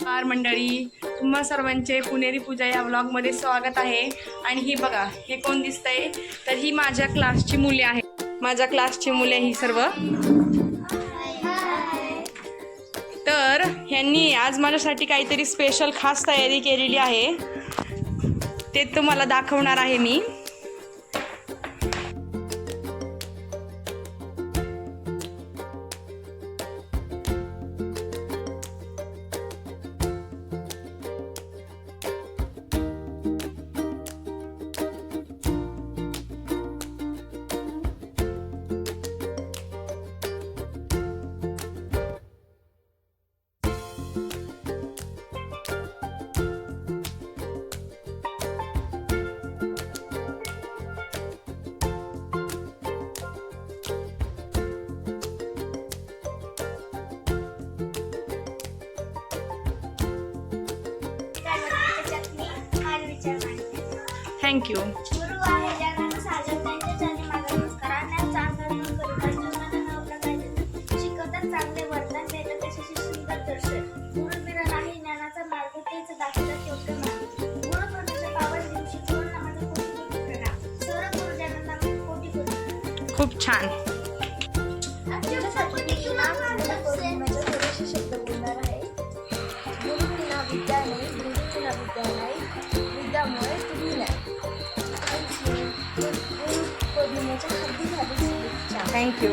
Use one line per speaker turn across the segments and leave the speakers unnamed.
नमस्कार मंडळी, तुम्हा सर्वांचे पुणेरी पूजा या व्लॉगमध्ये स्वागत आहे। आणि ही बघा, हे कोण दिसतंय तर ही माझ्या क्लासची मुले आहे। माझ्या क्लासची मुले ही सर्व। तर ह्यांनी आज माझ्यासाठी काहीतरी स्पेशल खास तयारी केलेली आहे, ते तुम्हाला दाखवणार आहे मी। Thank you. खूप छान। थँक्यू।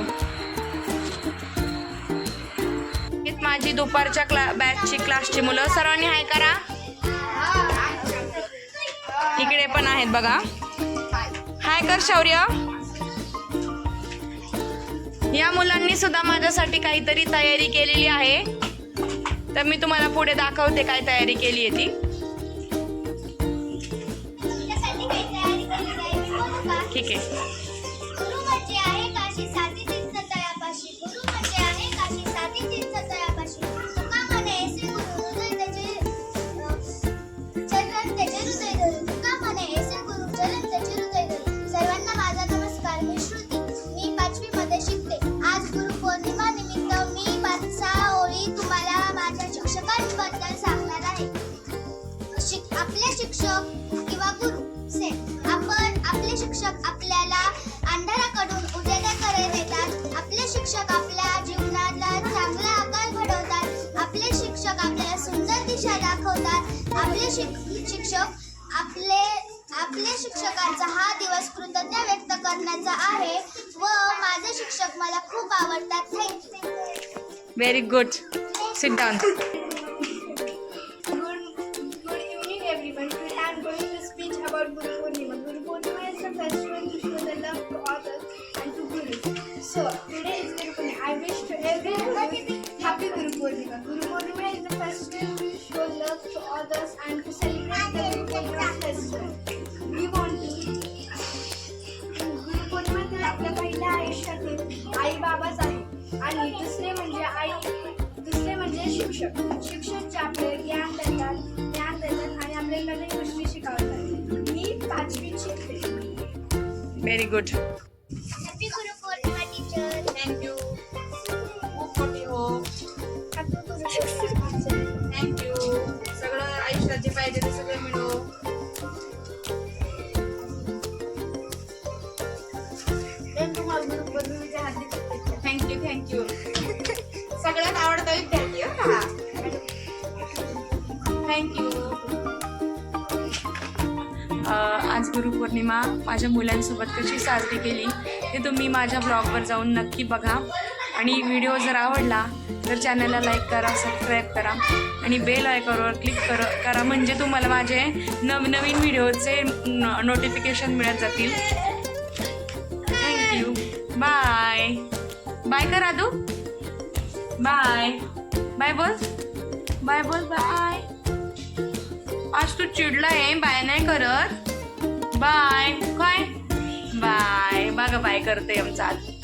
माझी दुपारच्या बॅचची क्लासची मुलं सर्वांनी हाय करा। इकडे पण आहेत बघा, हाय कर शौर्य। या मुलांनी सुद्धा माझ्यासाठी काहीतरी तयारी केलेली आहे, तर मी तुम्हाला पुढे दाखवते काय तयारी केली आहे ती। ठीक आहे।
शिक्षक किंवा गुरु आपले शिक्षक आपल्याला अंधाराकडून उजेडाकडे नेतात। आपले शिक्षक आपल्या जीवनाला चांगला आकार घडवतात। आपले शिक्षक आपल्याला सुंदर दिशा दाखवतात। आपले शिक्षक आपले शिक्षकांचा हा दिवस कृतज्ञता व्यक्त करण्याचा आहे व माझे शिक्षक मला खूप आवडतात। Thank you.
Very good, sit down.
So today is Guru Purnima. I wish to everyone happy Guru Purnima. Guru Purnima is the festival to show love to others and to celebrate the Guru Purnima festival. We want to Guru Purnima तर आपल्या पहिल्या आयुष्यातील आई बाबाच आहे आणि दुसरे म्हणजे शिक्षक जे आपले ज्ञान देतात आणि आपल्याला नवीन गोष्टी शिकवतात। मी 5वीत शिकते।
Very good.
Happy Guru Purnima teacher. Thank you.
खूप मोठी हो। थँक्यू। सगळं आयुष्यात जे पाहिजे ते सगळं मिळो।
तुम्हाला गुरु पौर्णिमेच्या हार्दिक
थँक्यू। सगळ्यात आवडता विद्यार्थी हा। थँक्यू। आज गुरुपौर्णिमा माझ्या मुलांसोबत कशी साजरी केली ते तुम्ही माझ्या ब्लॉगवर जाऊन नक्की बघा। आणि व्हिडिओ जर आवडला तर चॅनलला लाईक करा, सबस्क्राईब करा आणि बेल आयकॉनवर क्लिक करा, म्हणजे तुम्हाला माझे नवनवीन व्हिडिओचे नोटिफिकेशन मिळत जातील। थँक्यू। बाय बाय कर आदू। बाय बाय बोल, बाय बोल, बाय। आज तू चिडला आहे, बाय नाही करत। बाय काय, बाय बघा बाय करते आमचा आज।